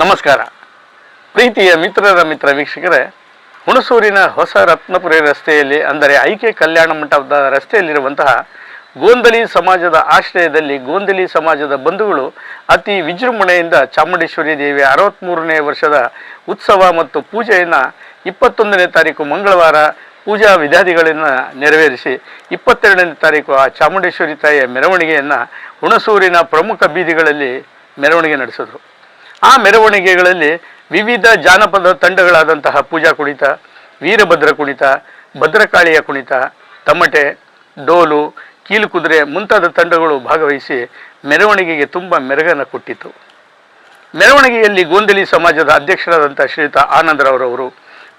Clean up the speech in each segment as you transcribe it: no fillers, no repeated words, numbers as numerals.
ನಮಸ್ಕಾರ ಪ್ರೀತಿಯ ಮಿತ್ರ ವೀಕ್ಷಕರೇ, ಹುಣಸೂರಿನ ಹೊಸ ರತ್ನಪುರಿ ರಸ್ತೆಯಲ್ಲಿ ಅಂದರೆ ಐಕೆ ಕಲ್ಯಾಣ ಮಂಟಪದ ರಸ್ತೆಯಲ್ಲಿರುವಂತಹ ಗೋಂದಲಿ ಸಮಾಜದ ಆಶ್ರಯದಲ್ಲಿ ಗೋಂದಲಿ ಸಮಾಜದ ಬಂಧುಗಳು ಅತಿ ವಿಜೃಂಭಣೆಯಿಂದ ಚಾಮುಂಡೇಶ್ವರಿ ದೇವಿಯ 63ನೇ ವರ್ಷದ ಉತ್ಸವ ಮತ್ತು ಪೂಜೆಯನ್ನು 21ನೇ ತಾರೀಕು ಮಂಗಳವಾರ ಪೂಜಾ ವಿಧಾದಿಗಳನ್ನು ನೆರವೇರಿಸಿ 22ನೇ ತಾರೀಕು ಆ ಚಾಮುಂಡೇಶ್ವರಿ ತಾಯಿಯ ಮೆರವಣಿಗೆಯನ್ನು ಹುಣಸೂರಿನ ಪ್ರಮುಖ ಬೀದಿಗಳಲ್ಲಿ ಮೆರವಣಿಗೆ ನಡೆಸಿದರು. ಆ ಮೆರವಣಿಗೆಗಳಲ್ಲಿ ವಿವಿಧ ಜಾನಪದ ತಂಡಗಳಾದಂತಹ ಪೂಜಾ ಕುಣಿತ, ವೀರಭದ್ರ ಕುಣಿತ, ಭದ್ರಕಾಳಿಯ ಕುಣಿತ, ತಮಟೆ, ಡೋಲು, ಕೀಲುಕುದುರೆ ಮುಂತಾದ ತಂಡಗಳು ಭಾಗವಹಿಸಿ ಮೆರವಣಿಗೆಗೆ ತುಂಬ ಮೆರುಗನ್ನು ಕೊಟ್ಟಿತು. ಮೆರವಣಿಗೆಯಲ್ಲಿ ಗೋಂದಲಿ ಸಮಾಜದ ಅಧ್ಯಕ್ಷರಾದಂತಹ ಶ್ರೀಯುತ ಆನಂದರವರವರು,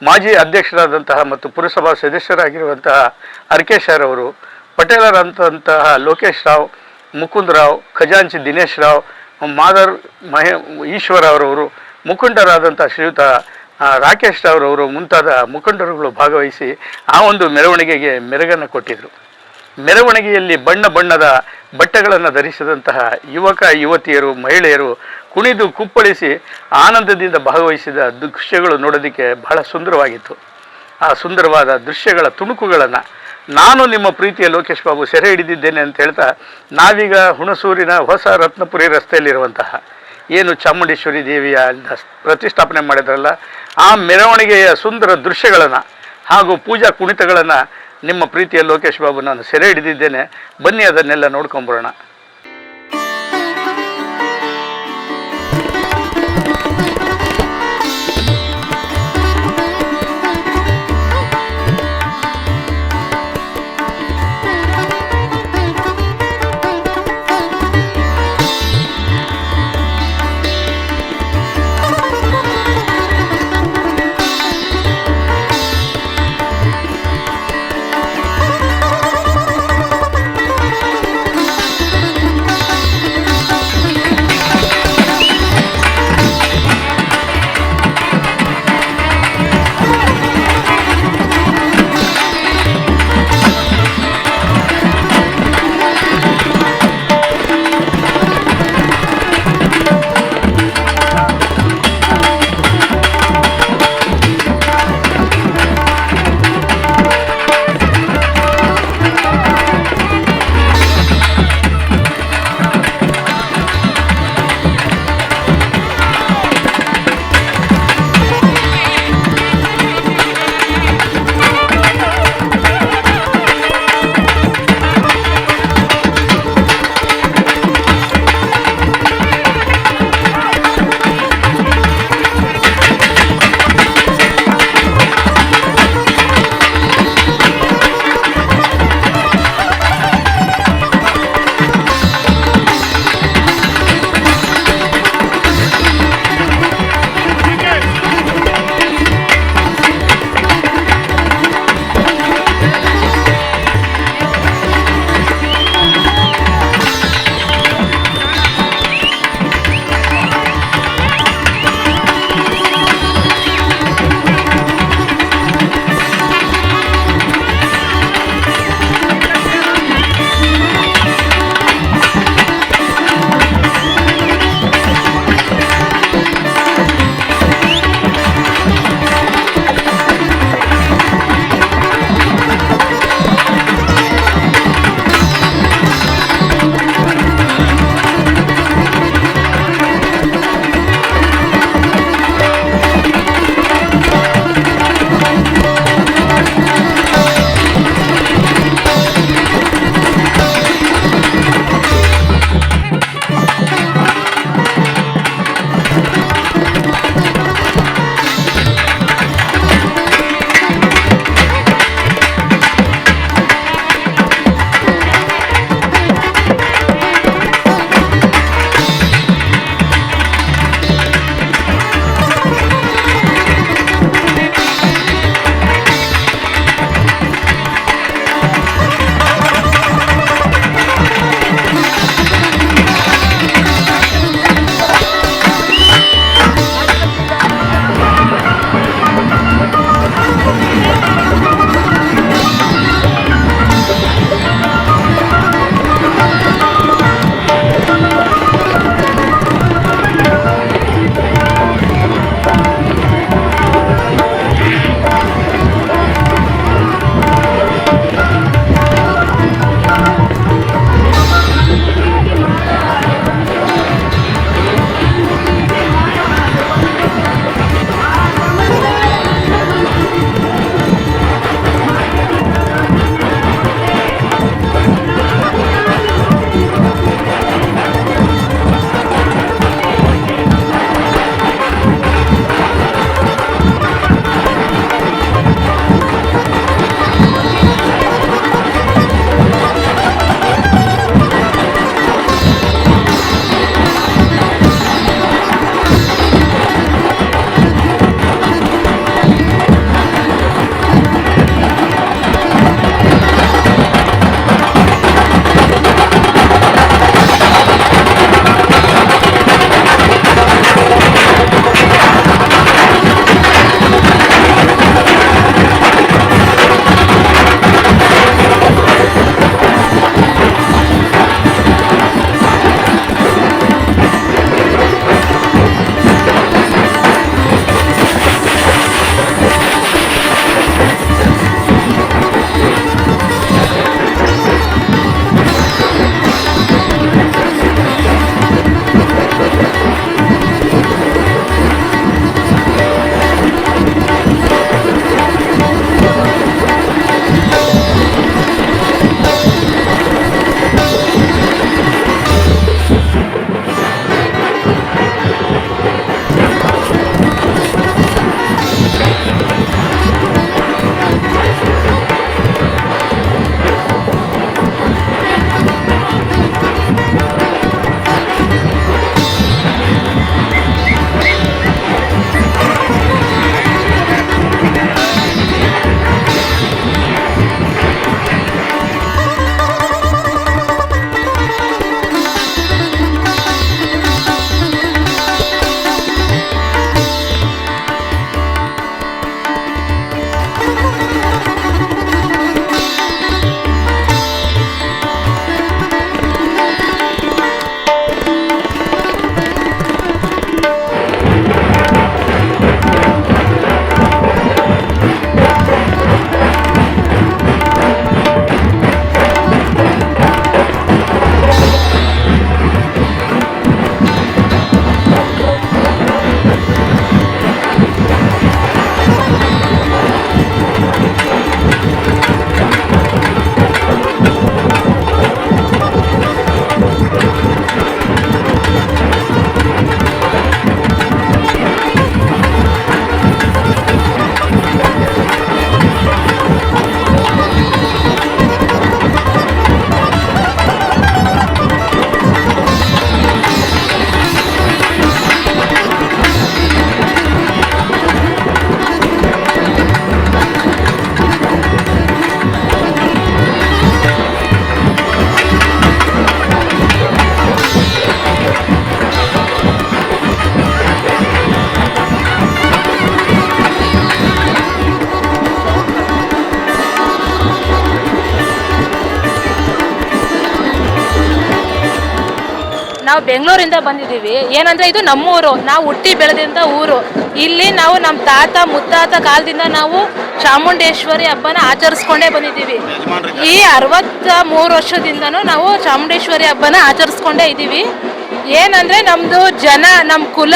ಮಾಜಿ ಅಧ್ಯಕ್ಷರಾದಂತಹ ಮತ್ತು ಪುರಸಭಾ ಸದಸ್ಯರಾಗಿರುವಂತಹ ಅರ್ಕೇಶ್ ಅವರು, ಪಟೇಲರಾದಂತಹ ಲೋಕೇಶ್ ರಾವ್, ಮುಕುಂದ್ ರಾವ್, ಖಜಾಂಚಿ ದಿನೇಶ್ ರಾವ್, ಮಾದರ್ ಈಶ್ವರ ಅವರವರು, ಮುಖಂಡರಾದಂಥ ಶ್ರೀಯುತ ರಾಕೇಶ್ ಅವರವರು ಮುಂತಾದ ಮುಖಂಡರುಗಳು ಭಾಗವಹಿಸಿ ಆ ಒಂದು ಮೆರವಣಿಗೆಗೆ ಮೆರುಗನ್ನು ಕೊಟ್ಟಿದ್ದರು. ಮೆರವಣಿಗೆಯಲ್ಲಿ ಬಣ್ಣ ಬಣ್ಣದ ಬಟ್ಟೆಗಳನ್ನು ಧರಿಸಿದಂತಹ ಯುವಕ ಯುವತಿಯರು, ಮಹಿಳೆಯರು ಕುಣಿದು ಕುಪ್ಪಳಿಸಿ ಆನಂದದಿಂದ ಭಾಗವಹಿಸಿದ ದೃಶ್ಯಗಳು ನೋಡೋದಕ್ಕೆ ಬಹಳ ಸುಂದರವಾಗಿತ್ತು. ಆ ಸುಂದರವಾದ ದೃಶ್ಯಗಳ ತುಣುಕುಗಳನ್ನು ನಾನು ನಿಮ್ಮ ಪ್ರೀತಿಯ ಲೋಕೇಶ್ ಬಾಬು ಸೆರೆ ಹಿಡಿದಿದ್ದೇನೆ ಅಂತ ಹೇಳ್ತಾ, ನಾವೀಗ ಹುಣಸೂರಿನ ಹೊಸ ರತ್ನಪುರಿ ರಸ್ತೆಯಲ್ಲಿರುವಂತಹ ಏನು ಚಾಮುಂಡೇಶ್ವರಿ ದೇವಿಯ ಪ್ರತಿಷ್ಠಾಪನೆ ಮಾಡಿದ್ರಲ್ಲ ಆ ಮೆರವಣಿಗೆಯ ಸುಂದರ ದೃಶ್ಯಗಳನ್ನು ಹಾಗೂ ಪೂಜಾ ಕುಣಿತಗಳನ್ನು ನಿಮ್ಮ ಪ್ರೀತಿಯ ಲೋಕೇಶ್ ಬಾಬು ನಾನು ಸೆರೆ ಹಿಡಿದಿದ್ದೇನೆ. ಬನ್ನಿ ಅದನ್ನೆಲ್ಲ ನೋಡ್ಕೊಂಬರೋಣ. ನಾವು ಬೆಂಗಳೂರಿಂದ ಬಂದಿದ್ದೀವಿ. ಏನಂದರೆ ಇದು ನಮ್ಮೂರು, ನಾವು ಹುಟ್ಟಿ ಬೆಳೆದಂಥ ಊರು. ಇಲ್ಲಿ ನಾವು ನಮ್ಮ ತಾತ ಮುತ್ತಾತ ಕಾಲದಿಂದ ನಾವು ಚಾಮುಂಡೇಶ್ವರಿ ಹಬ್ಬನ ಆಚರಿಸ್ಕೊಂಡೇ ಬಂದಿದ್ದೀವಿ. ಈ 63 ವರ್ಷದಿಂದನೂ ನಾವು ಚಾಮುಂಡೇಶ್ವರಿ ಹಬ್ಬನ ಆಚರಿಸ್ಕೊಂಡೇ ಇದ್ದೀವಿ. ಏನಂದರೆ ನಮ್ಮದು ಜನ, ನಮ್ಮ ಕುಲ,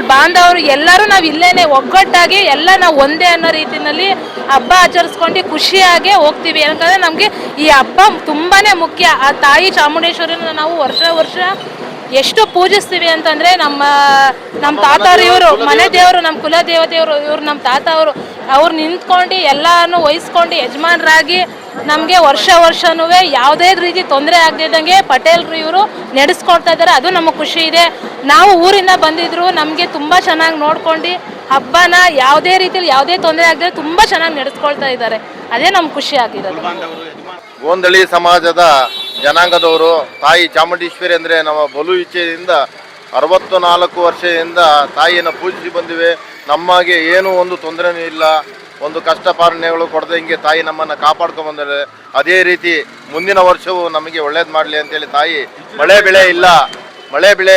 ಬಾಂಧವರು ಎಲ್ಲರೂ ನಾವು ಇಲ್ಲೇನೆ ಒಗ್ಗಟ್ಟಾಗಿ ಎಲ್ಲ ನಾವು ಒಂದೇ ಅನ್ನೋ ರೀತಿಯಲ್ಲಿ ಹಬ್ಬ ಆಚರಿಸ್ಕೊಂಡು ಖುಷಿಯಾಗಿ ಹೋಗ್ತೀವಿ. ಯಾಕಂದರೆ ನಮಗೆ ಈ ಹಬ್ಬ ತುಂಬಾ ಮುಖ್ಯ. ಆ ತಾಯಿ ಚಾಮುಂಡೇಶ್ವರಿನ ನಾವು ವರ್ಷ ಎಷ್ಟು ಪೂಜಿಸ್ತೀವಿ ಅಂತಂದರೆ ನಮ್ಮ ತಾತವರು, ಇವರು ಮನೆ ದೇವರು, ನಮ್ಮ ಕುಲ ದೇವತೆಯವರು ಇವರು, ನಮ್ಮ ತಾತ ಅವ್ರು ನಿಂತ್ಕೊಂಡು ಎಲ್ಲನೂ ವಹಿಸ್ಕೊಂಡು ಯಜಮಾನರಾಗಿ ನಮಗೆ ವರ್ಷನೂ ಯಾವುದೇ ರೀತಿ ತೊಂದರೆ ಆಗದಿದ್ದಂಗೆ ಪಟೇಲ್ರು ಇವರು ನಡೆಸ್ಕೊಡ್ತಾ ಇದ್ದಾರೆ. ಅದು ನಮಗೆ ಖುಷಿ ಇದೆ. ನಾವು ಊರಿಂದ ಬಂದಿದ್ರು ನಮಗೆ ತುಂಬ ಚೆನ್ನಾಗಿ ನೋಡ್ಕೊಂಡು ಹಬ್ಬನ ಯಾವುದೇ ರೀತಿಯಲ್ಲಿ ಯಾವುದೇ ತೊಂದರೆ ಆಗದೆ ತುಂಬ ಚೆನ್ನಾಗಿ ನಡೆಸ್ಕೊಳ್ತಾ ಇದ್ದಾರೆ. ಅದೇ ನಮ್ಗೆ ಖುಷಿ ಆಗಿರೋದು. ಗೋಂದಳಿ ಸಮಾಜದ ಜನಾಂಗದವರು ತಾಯಿ ಚಾಮುಂಡೇಶ್ವರಿ ಅಂದರೆ ನಮ್ಮ ಬಲು ಇಚ್ಛೆಯಿಂದ 64 ವರ್ಷದಿಂದ ತಾಯಿಯನ್ನು ಪೂಜಿಸಿ ಬಂದಿವೆ. ನಮಗೆ ಏನೂ ಒಂದು ತೊಂದರೆನೂ ಇಲ್ಲ, ಒಂದು ಕಷ್ಟ ಪಾಲನೆಗಳು ಕೊಡದೆ ಹಿಂಗೆ ತಾಯಿ ನಮ್ಮನ್ನು ಕಾಪಾಡ್ಕೊಂಡು ಬಂದರೆ ಅದೇ ರೀತಿ ಮುಂದಿನ ವರ್ಷವೂ ನಮಗೆ ಒಳ್ಳೇದು ಮಾಡಲಿ ಅಂತೇಳಿ ತಾಯಿ ಮಳೆ ಬೆಳೆ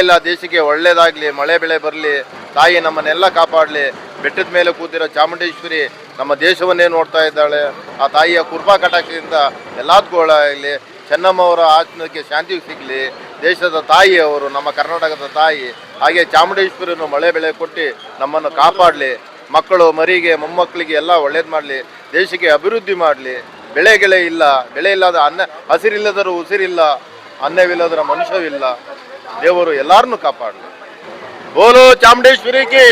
ಇಲ್ಲ ದೇಶಕ್ಕೆ ಒಳ್ಳೇದಾಗಲಿ, ಮಳೆ ಬೆಳೆ ಬರಲಿ, ತಾಯಿ ನಮ್ಮನ್ನೆಲ್ಲ ಕಾಪಾಡಲಿ. ಬೆಟ್ಟದ ಮೇಲೆ ಕೂತಿರೋ ಚಾಮುಂಡೇಶ್ವರಿ ನಮ್ಮ ದೇಶವನ್ನೇ ನೋಡ್ತಾ ಇದ್ದಾಳೆ. ಆ ತಾಯಿಯ ಕೃಪಾ ಕಟಾಕ್ಷದಿಂದ ಎಲ್ಲದಕ್ಕೂ ಒಳ್ಳೆಯಾಗಲಿ. ಚೆನ್ನಮ್ಮವರ ಆತ್ಮಕ್ಕೆ ಶಾಂತಿ ಸಿಗಲಿ. ದೇಶದ ತಾಯಿ ಅವರು, ನಮ್ಮ ಕರ್ನಾಟಕದ ತಾಯಿ. ಹಾಗೆ ಚಾಮುಂಡೇಶ್ವರಿಯನ್ನು ಮಳೆ ಬೆಳೆ ಕೊಟ್ಟು ನಮ್ಮನ್ನು ಕಾಪಾಡಲಿ. ಮಕ್ಕಳು ಮರಿಗೆ ಮೊಮ್ಮಕ್ಕಳಿಗೆ ಎಲ್ಲ ಒಳ್ಳೇದು ಮಾಡಲಿ. ದೇಶಕ್ಕೆ ಅಭಿವೃದ್ಧಿ ಮಾಡಲಿ. ಬೆಳೆ ಇಲ್ಲದ ಹಸಿರಿಲ್ಲದರೂ ಉಸಿರಿಲ್ಲ, ಅನ್ನವಿಲ್ಲದರ ಮನುಷ್ಯವಿಲ್ಲ. ದೇವರು ಎಲ್ಲರನ್ನೂ ಕಾಪಾಡಲಿ. ಬೋಲೋ ಚಾಮುಂಡೇಶ್ವರಿಗೆ.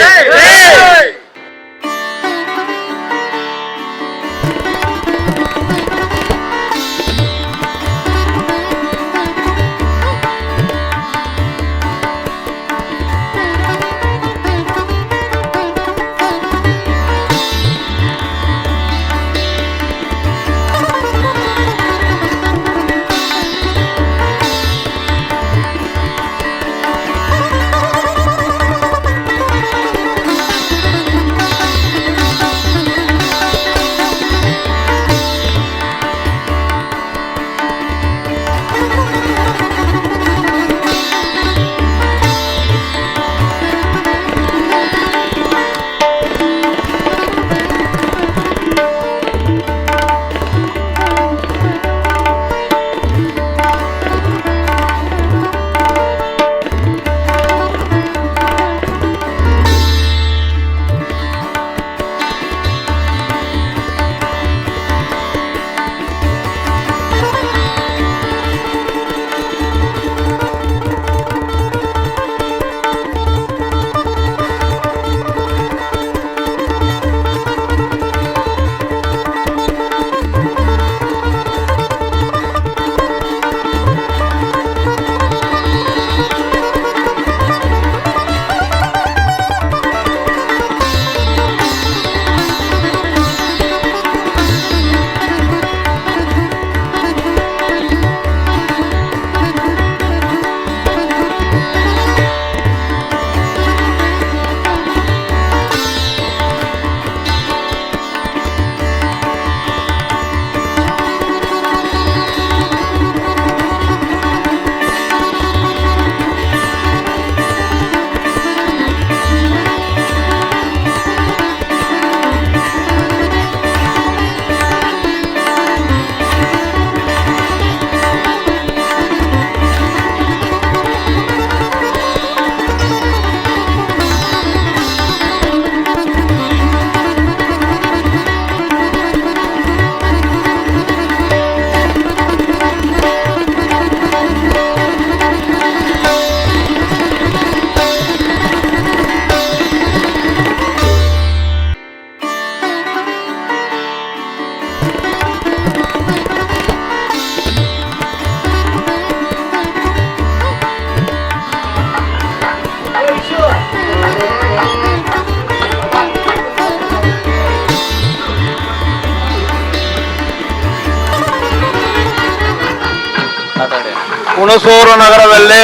ಹುಣಸೂರು ನಗರದಲ್ಲಿ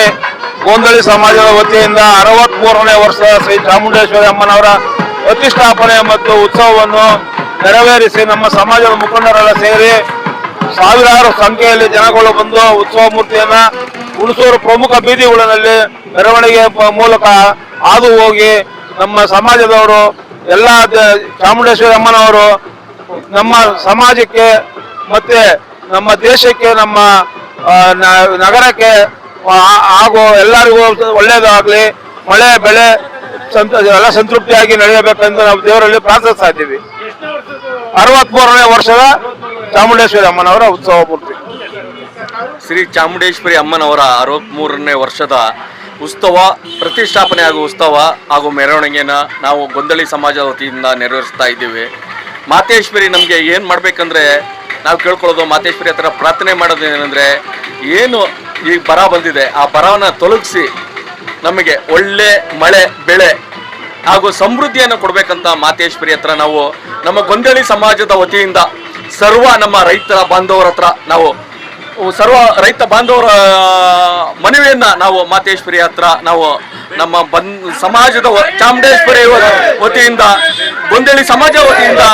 ಗೋಂದಳಿ ಸಮಾಜದ ವತಿಯಿಂದ 63ನೇ ವರ್ಷದ ಶ್ರೀ ಚಾಮುಂಡೇಶ್ವರಿ ಅಮ್ಮನವರ ಪ್ರತಿಷ್ಠಾಪನೆ ಮತ್ತು ಉತ್ಸವವನ್ನು ನೆರವೇರಿಸಿ ನಮ್ಮ ಸಮಾಜದ ಮುಖಂಡರೆಲ್ಲ ಸೇರಿ ಸಾವಿರಾರು ಸಂಖ್ಯೆಯಲ್ಲಿ ಜನಗಳು ಬಂದು ಉತ್ಸವ ಮೂರ್ತಿಯನ್ನ ಹುಣಸೂರು ಪ್ರಮುಖ ಬೀದಿಗಳಲ್ಲಿ ಮೆರವಣಿಗೆ ಮೂಲಕ ಹಾದು ಹೋಗಿ ನಮ್ಮ ಸಮಾಜದವರು ಎಲ್ಲ ಚಾಮುಂಡೇಶ್ವರಿ ಅಮ್ಮನವರು ನಮ್ಮ ಸಮಾಜಕ್ಕೆ ಮತ್ತೆ ನಮ್ಮ ದೇಶಕ್ಕೆ ನಮ್ಮ ನಗರಕ್ಕೆ ಹಾಗೂ ಎಲ್ಲರಿಗೂ ಒಳ್ಳೇದಾಗ್ಲಿ, ಮಳೆ ಬೆಳೆ ಎಲ್ಲ ಸಂತೃಪ್ತಿಯಾಗಿ ನಡೆಯಬೇಕೆಂದು ನಾವು ದೇವರಲ್ಲಿ ಪ್ರಾರ್ಥಿಸ್ತಾ ಇದ್ದೀವಿ. 63ನೇ ವರ್ಷದ ಚಾಮುಂಡೇಶ್ವರಿ ಅಮ್ಮನವರ ಉತ್ಸವ ಮೂರ್ತಿ. ಶ್ರೀ ಚಾಮುಂಡೇಶ್ವರಿ ಅಮ್ಮನವರ 63ನೇ ವರ್ಷದ ಉತ್ಸವ ಪ್ರತಿಷ್ಠಾಪನೆ ಹಾಗೂ ಉತ್ಸವ ಹಾಗೂ ಮೆರವಣಿಗೆನ ನಾವು ಗೊಂದಲಿ ಸಮಾಜದ ವತಿಯಿಂದ ನೆರವೇರಿಸ್ತಾ ಇದ್ದೀವಿ. ಮಾತೇಶ್ವರಿ ನಮಗೆ ಏನು ಮಾಡಬೇಕಂದ್ರೆ ನಾವು ಕೇಳ್ಕೊಳ್ಳೋದು, ಮಾತೇಶ್ವರಿ ಹತ್ರ ಪ್ರಾರ್ಥನೆ ಮಾಡೋದು ಏನಂದರೆ, ಏನು ಈಗ ಬರ ಬಂದಿದೆ ಆ ಬರವನ್ನು ತೊಲಗಿಸಿ ನಮಗೆ ಒಳ್ಳೆ ಮಳೆ ಬೆಳೆ ಹಾಗೂ ಸಮೃದ್ಧಿಯನ್ನು ಕೊಡಬೇಕಂತ ಮಾತೇಶ್ವರಿ ಹತ್ರ ನಾವು ನಮ್ಮ ಗೊಂದಲಿ ಸಮಾಜದ ವತಿಯಿಂದ ಸರ್ವ ನಮ್ಮ ರೈತರ ಬಾಂಧವರ ಹತ್ರ ನಾವು ಸರ್ವ ರೈತ ಬಾಂಧವರ ಮನವಿಯನ್ನ ನಾವು ಮಾತೇಶ್ವರಿ ಹತ್ರ ನಾವು ನಮ್ಮ ಸಮಾಜದ ಚಾಮುಂಡೇಶ್ವರಿ ವತಿಯಿಂದ ಗೊಂದಲಿ ಸಮಾಜ ವತಿಯಿಂದ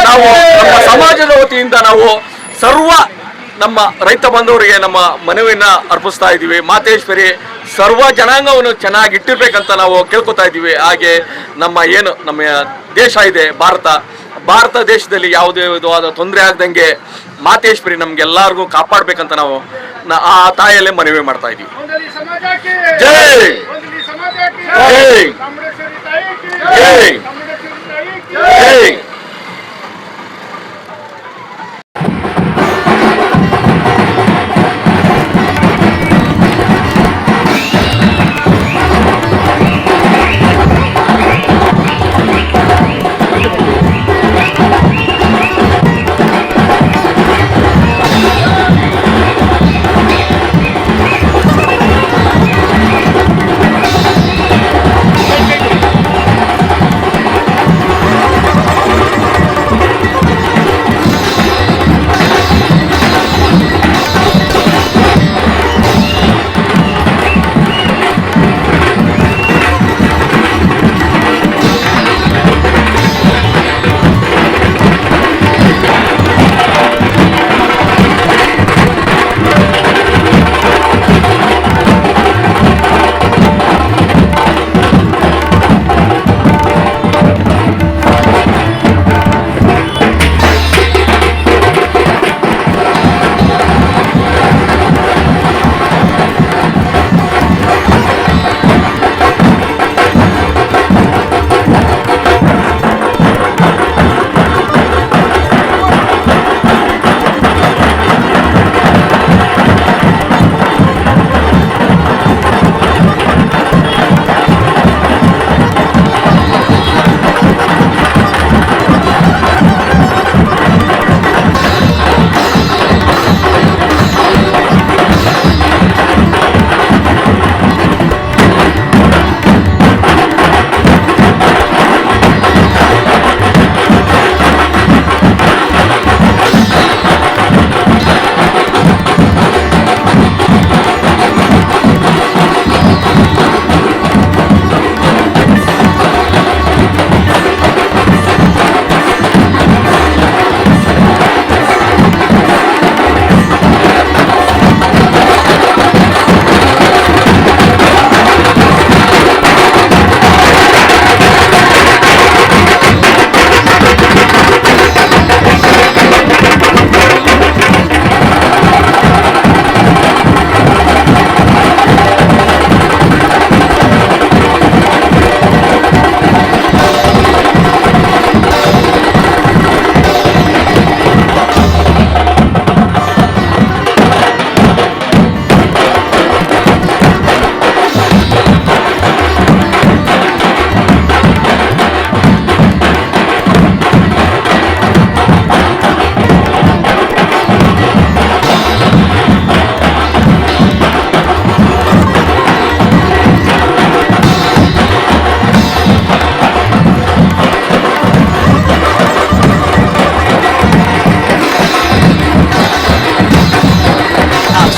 ನಾವು ನಮ್ಮ ಸಮಾಜದ ವತಿಯಿಂದ ನಾವು ಸರ್ವ ನಮ್ಮ ರೈತ ಬಾಂಧವರಿಗೆ ನಮ್ಮ ಮನವಿಯನ್ನ ಅರ್ಪಿಸ್ತಾ ಇದ್ದೀವಿ. ಮಾತೇಶ್ವರಿ ಸರ್ವ ಜನಾಂಗವನ್ನು ಚೆನ್ನಾಗಿ ಇಟ್ಟಿರ್ಬೇಕಂತ ನಾವು ಕೇಳ್ಕೊತಾ ಇದ್ದೀವಿ. ಹಾಗೆ ನಮ್ಮ ದೇಶ ಇದೆ ಭಾರತ ದೇಶದಲ್ಲಿ ಯಾವುದೇ ವಿಧವಾದ ತೊಂದರೆ ಆಗದಂಗೆ ಮಾತೇಶ್ವರಿ ನಮ್ಗೆಲ್ಲರಿಗೂ ಕಾಪಾಡಬೇಕಂತ ನಾವು ಆ ತಾಯಿಯಲ್ಲೇ ಮನವಿ ಮಾಡ್ತಾ ಇದ್ದೀವಿ. ಜೈ ಜೈ ಜೈ ಜೈ.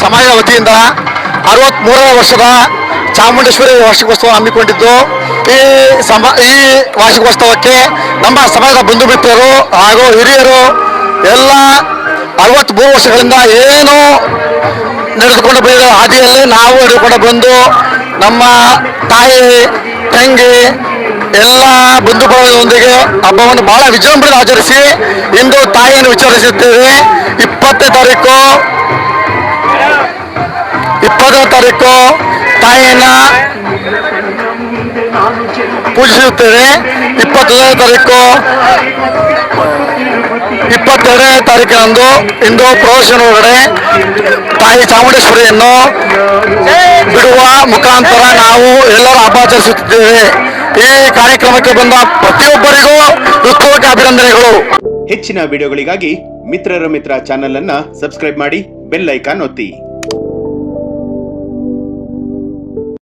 ಸಮಾಜದ ವತಿಯಿಂದ 63ನೇ ವರ್ಷದ ಚಾಮುಂಡೇಶ್ವರಿ ವಾರ್ಷಿಕೋತ್ಸವ ಹಮ್ಮಿಕೊಂಡಿದ್ದು, ಈ ವಾರ್ಷಿಕೋತ್ಸವಕ್ಕೆ ನಮ್ಮ ಸಮಾಜದ ಬಂಧು ಮಿತ್ರರು ಹಾಗೂ ಹಿರಿಯರು ಎಲ್ಲ 63 ವರ್ಷಗಳಿಂದ ಏನು ನಡೆದುಕೊಂಡು ಬಂದಿರೋ ಹಾದಿಯಲ್ಲಿ ನಾವು ನಡೆದುಕೊಂಡು ಬಂದು ನಮ್ಮ ತಾಯಿ ತಂಗಿ ಎಲ್ಲ ಬಂಧು ಬಳಗದೊಂದಿಗೆ ಹಬ್ಬವನ್ನು ಬಹಳ ವಿಜೃಂಭಣೆ ಆಚರಿಸಿ ಇಂದು ತಾಯಿಯನ್ನು ವಿಚಾರಿಸುತ್ತೇವೆ. 20ನೇ ತಾರೀಕು ತಾಯಿಯನ್ನ ಪೂಜಿಸುತ್ತೇವೆ. 22ನೇ ತಾರೀಕಿನಂದು ಇಂದು ಪ್ರದರ್ಶನ ಒಳಗಡೆ ತಾಯಿ ಚಾಮುಂಡೇಶ್ವರಿಯನ್ನು ಬಿಡುವ ಮುಖಾಂತರ ನಾವು ಎಲ್ಲರೂ ಹಬ್ಬ ಆಚರಿಸುತ್ತಿದ್ದೇವೆ. ಈ ಕಾರ್ಯಕ್ರಮಕ್ಕೆ ಬಂದ ಪ್ರತಿಯೊಬ್ಬರಿಗೂ ಹೃತ್ಪೂರ್ವಕ ಅಭಿನಂದನೆಗಳು. ಹೆಚ್ಚಿನ ವಿಡಿಯೋಗಳಿಗಾಗಿ ಮಿತ್ರರ ಮಿತ್ರ ಚಾನೆಲ್ ಅನ್ನ ಸಬ್ಸ್ಕ್ರೈಬ್ ಮಾಡಿ, ಬೆಲ್ ಐಕಾನ್ ಒತ್ತಿ.